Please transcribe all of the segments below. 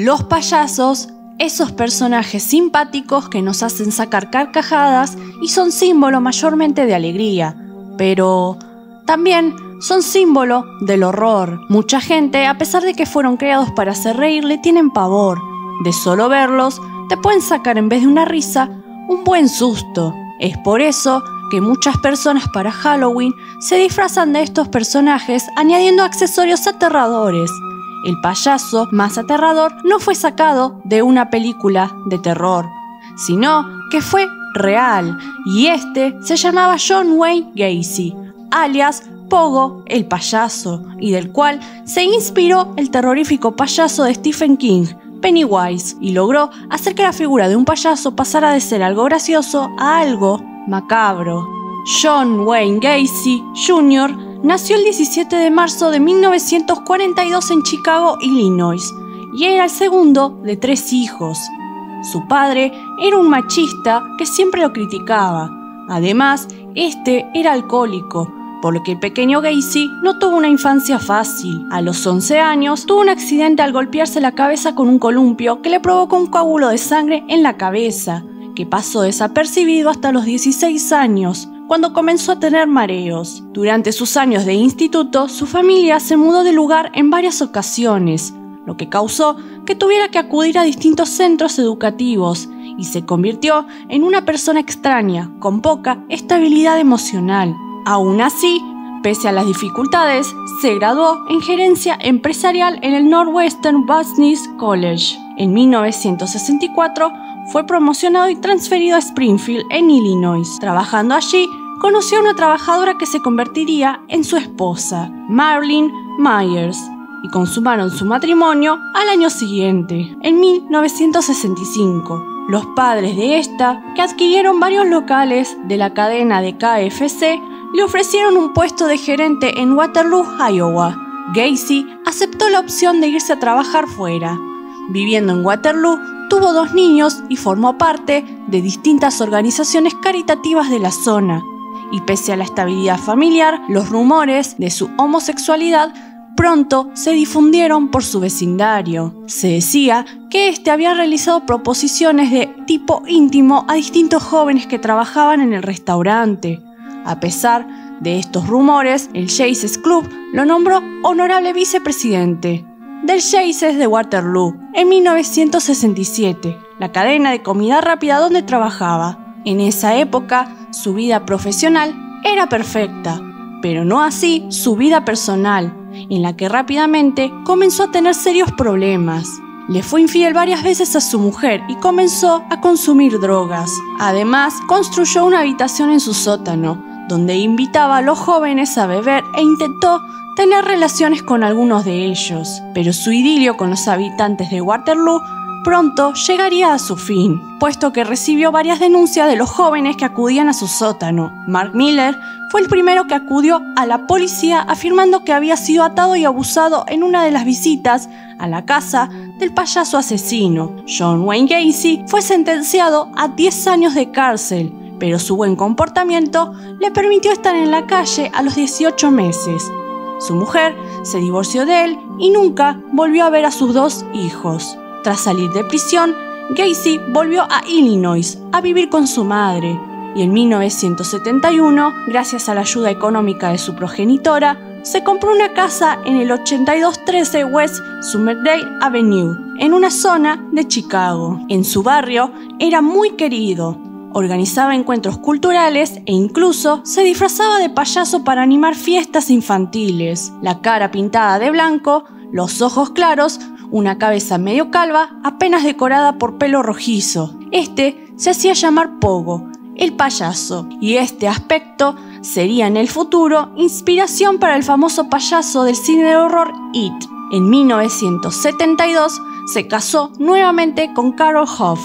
Los payasos, esos personajes simpáticos que nos hacen sacar carcajadas y son símbolo mayormente de alegría, pero también son símbolo del horror. Mucha gente, a pesar de que fueron creados para hacer reír, le tienen pavor. De solo verlos, te pueden sacar en vez de una risa, un buen susto. Es por eso que muchas personas para Halloween se disfrazan de estos personajes añadiendo accesorios aterradores. El payaso más aterrador no fue sacado de una película de terror, sino que fue real, y este se llamaba John Wayne Gacy, alias Pogo el payaso, y del cual se inspiró el terrorífico payaso de Stephen King, Pennywise, y logró hacer que la figura de un payaso pasara de ser algo gracioso a algo macabro. John Wayne Gacy Jr. nació el 17 de marzo de 1942 en Chicago, Illinois, y era el segundo de 3 hijos. Su padre era un machista que siempre lo criticaba. Además, este era alcohólico, por lo que el pequeño Gacy no tuvo una infancia fácil. A los 11 años tuvo un accidente al golpearse la cabeza con un columpio que le provocó un coágulo de sangre en la cabeza, que pasó desapercibido hasta los 16 años, cuando comenzó a tener mareos. Durante sus años de instituto, su familia se mudó de lugar en varias ocasiones, lo que causó que tuviera que acudir a distintos centros educativos y se convirtió en una persona extraña, con poca estabilidad emocional. Aún así, pese a las dificultades, se graduó en gerencia empresarial en el Northwestern Business College. En 1964 fue promocionado y transferido a Springfield, en Illinois. Trabajando allí, conoció a una trabajadora que se convertiría en su esposa, Marilyn Myers, y consumaron su matrimonio al año siguiente, en 1965. Los padres de esta, que adquirieron varios locales de la cadena de KFC, le ofrecieron un puesto de gerente en Waterloo, Iowa. Gacy aceptó la opción de irse a trabajar fuera. Viviendo en Waterloo, tuvo 2 niños y formó parte de distintas organizaciones caritativas de la zona. Y pese a la estabilidad familiar, los rumores de su homosexualidad pronto se difundieron por su vecindario. Se decía que este había realizado proposiciones de tipo íntimo a distintos jóvenes que trabajaban en el restaurante. A pesar de estos rumores, el Chase's Club lo nombró honorable vicepresidente del Chase's de Waterloo en 1967, la cadena de comida rápida donde trabajaba. En esa época, su vida profesional era perfecta, pero no así su vida personal, en la que rápidamente comenzó a tener serios problemas. Le fue infiel varias veces a su mujer y comenzó a consumir drogas. Además, construyó una habitación en su sótano, donde invitaba a los jóvenes a beber e intentó tener relaciones con algunos de ellos. Pero su idilio con los habitantes de Waterloo pronto llegaría a su fin, puesto que recibió varias denuncias de los jóvenes que acudían a su sótano. Mark Miller fue el primero que acudió a la policía afirmando que había sido atado y abusado en una de las visitas a la casa del payaso asesino. John Wayne Gacy fue sentenciado a 10 años de cárcel, pero su buen comportamiento le permitió estar en la calle a los 18 meses. Su mujer se divorció de él y nunca volvió a ver a sus 2 hijos. Tras salir de prisión, Gacy volvió a Illinois a vivir con su madre, y en 1971, gracias a la ayuda económica de su progenitora, se compró una casa en el 8213 West Somerdale Avenue, en una zona de Chicago. En su barrio era muy querido. Organizaba encuentros culturales e incluso se disfrazaba de payaso para animar fiestas infantiles. La cara pintada de blanco, los ojos claros, una cabeza medio calva, apenas decorada por pelo rojizo. Este se hacía llamar Pogo, el payaso, y este aspecto sería en el futuro inspiración para el famoso payaso del cine de horror It. En 1972 se casó nuevamente con Carol Hoff,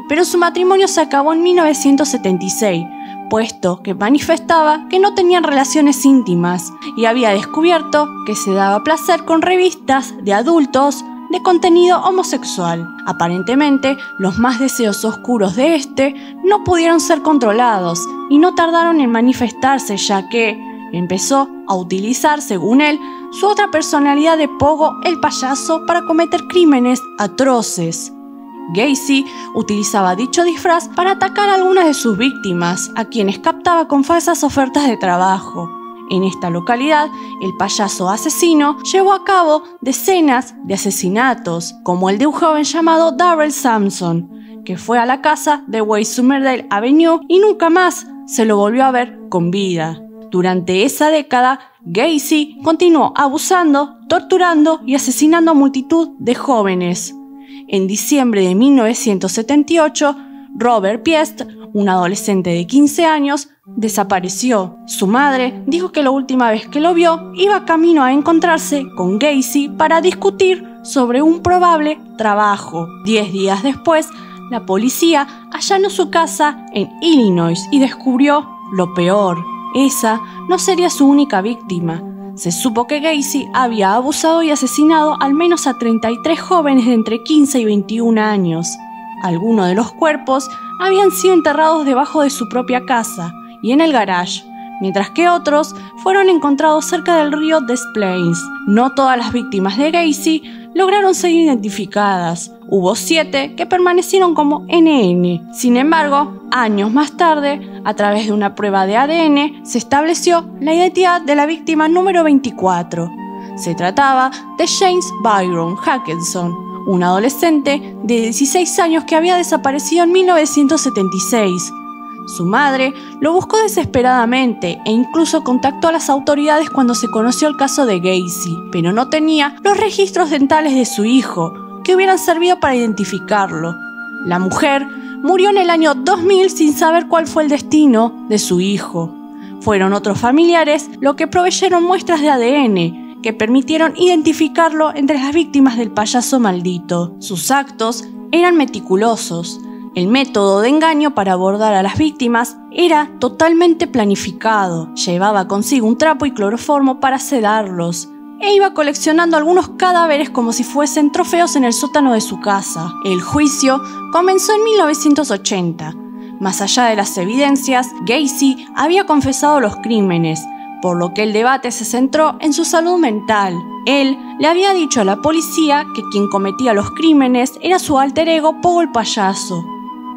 pero su matrimonio se acabó en 1976, puesto que manifestaba que no tenían relaciones íntimas y había descubierto que se daba placer con revistas de adultos de contenido homosexual. Aparentemente, los más deseos oscuros de este no pudieron ser controlados y no tardaron en manifestarse, ya que empezó a utilizar, según él, su otra personalidad de Pogo, el payaso, para cometer crímenes atroces. Gacy utilizaba dicho disfraz para atacar a algunas de sus víctimas, a quienes captaba con falsas ofertas de trabajo. En esta localidad, el payaso asesino llevó a cabo decenas de asesinatos, como el de un joven llamado Darrell Sampson, que fue a la casa de West Somerdale Avenue y nunca más se lo volvió a ver con vida. Durante esa década, Gacy continuó abusando, torturando y asesinando a multitud de jóvenes. En diciembre de 1978, Robert Piest, un adolescente de 15 años, desapareció. Su madre dijo que la última vez que lo vio iba camino a encontrarse con Gacy para discutir sobre un probable trabajo. 10 días después, la policía allanó su casa en Illinois y descubrió lo peor. Esa no sería su única víctima. Se supo que Gacy había abusado y asesinado al menos a 33 jóvenes de entre 15 y 21 años. Algunos de los cuerpos habían sido enterrados debajo de su propia casa y en el garage, mientras que otros fueron encontrados cerca del río Des Plaines. No todas las víctimas de Gacy lograron ser identificadas. Hubo 7 que permanecieron como NN. Sin embargo, años más tarde, a través de una prueba de ADN, se estableció la identidad de la víctima número 24. Se trataba de James Byron Hackenson, un adolescente de 16 años que había desaparecido en 1976. Su madre lo buscó desesperadamente e incluso contactó a las autoridades cuando se conoció el caso de Gacy, pero no tenía los registros dentales de su hijo, que hubieran servido para identificarlo. La mujer murió en el año 2000 sin saber cuál fue el destino de su hijo. Fueron otros familiares los que proveyeron muestras de ADN que permitieron identificarlo entre las víctimas del payaso maldito. Sus actos eran meticulosos. El método de engaño para abordar a las víctimas era totalmente planificado. Llevaba consigo un trapo y cloroformo para sedarlos, e iba coleccionando algunos cadáveres como si fuesen trofeos en el sótano de su casa. El juicio comenzó en 1980. Más allá de las evidencias, Gacy había confesado los crímenes, por lo que el debate se centró en su salud mental. Él le había dicho a la policía que quien cometía los crímenes era su alter ego Pogo el payaso.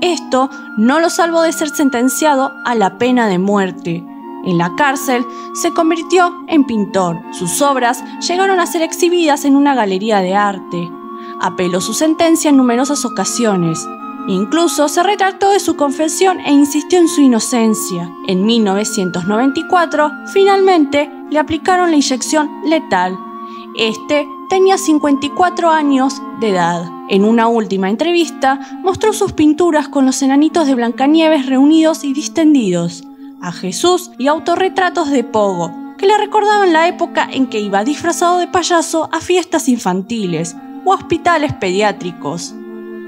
Esto no lo salvó de ser sentenciado a la pena de muerte. En la cárcel se convirtió en pintor. Sus obras llegaron a ser exhibidas en una galería de arte. Apeló su sentencia en numerosas ocasiones. Incluso se retractó de su confesión e insistió en su inocencia. En 1994, finalmente le aplicaron la inyección letal. Este tenía 54 años de edad. En una última entrevista, mostró sus pinturas con los enanitos de Blancanieves reunidos y distendidos, a Jesús y autorretratos de Pogo, que le recordaban la época en que iba disfrazado de payaso a fiestas infantiles o a hospitales pediátricos.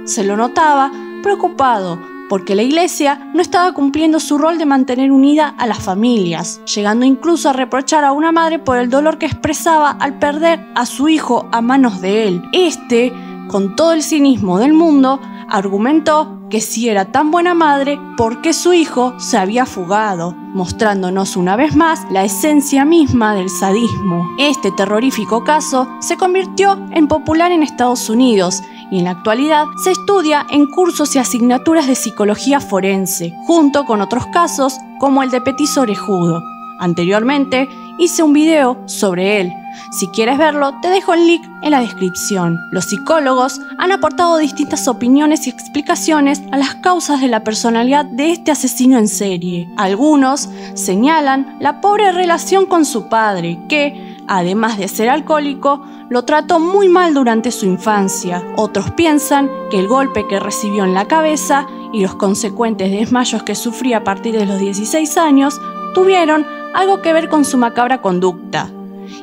Se lo notaba preocupado porque la iglesia no estaba cumpliendo su rol de mantener unida a las familias, llegando incluso a reprochar a una madre por el dolor que expresaba al perder a su hijo a manos de él. Este, con todo el cinismo del mundo, argumentó que si era tan buena madre, ¿por qué su hijo se había fugado? Mostrándonos una vez más la esencia misma del sadismo. Este terrorífico caso se convirtió en popular en Estados Unidos y en la actualidad se estudia en cursos y asignaturas de psicología forense, junto con otros casos como el de Petiso Orejudo. Anteriormente hice un video sobre él. Si quieres verlo, te dejo el link en la descripción. Los psicólogos han aportado distintas opiniones y explicaciones a las causas de la personalidad de este asesino en serie. Algunos señalan la pobre relación con su padre, que, además de ser alcohólico, lo trató muy mal durante su infancia. Otros piensan que el golpe que recibió en la cabeza y los consecuentes desmayos que sufría a partir de los 16 años tuvieron algo que ver con su macabra conducta.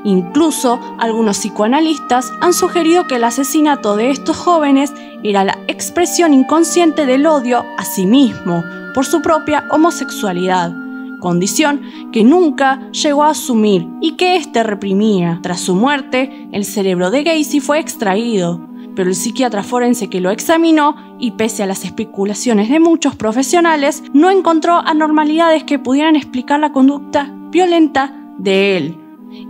Incluso algunos psicoanalistas han sugerido que el asesinato de estos jóvenes era la expresión inconsciente del odio a sí mismo por su propia homosexualidad, condición que nunca llegó a asumir y que éste reprimía. Tras su muerte, el cerebro de Gacy fue extraído, pero el psiquiatra forense que lo examinó, y pese a las especulaciones de muchos profesionales, no encontró anormalidades que pudieran explicar la conducta violenta de él.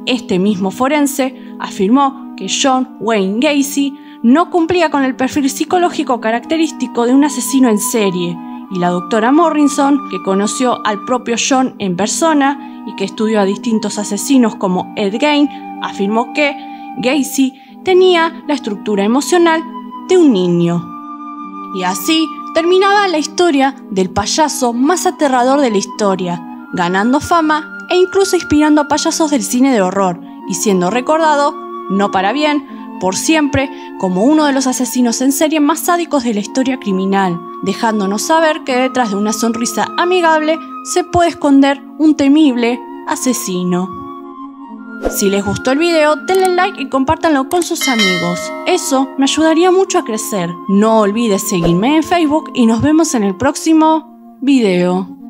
Este mismo forense afirmó que John Wayne Gacy no cumplía con el perfil psicológico característico de un asesino en serie, y la doctora Morrison, que conoció al propio John en persona y que estudió a distintos asesinos como Ed Gein, afirmó que Gacy tenía la estructura emocional de un niño. Y así terminaba la historia del payaso más aterrador de la historia, ganando fama e incluso inspirando a payasos del cine de horror y siendo recordado, no para bien, por siempre, como uno de los asesinos en serie más sádicos de la historia criminal, dejándonos saber que detrás de una sonrisa amigable se puede esconder un temible asesino. Si les gustó el video, denle like y compártanlo con sus amigos. Eso me ayudaría mucho a crecer. No olvides seguirme en Facebook y nos vemos en el próximo video.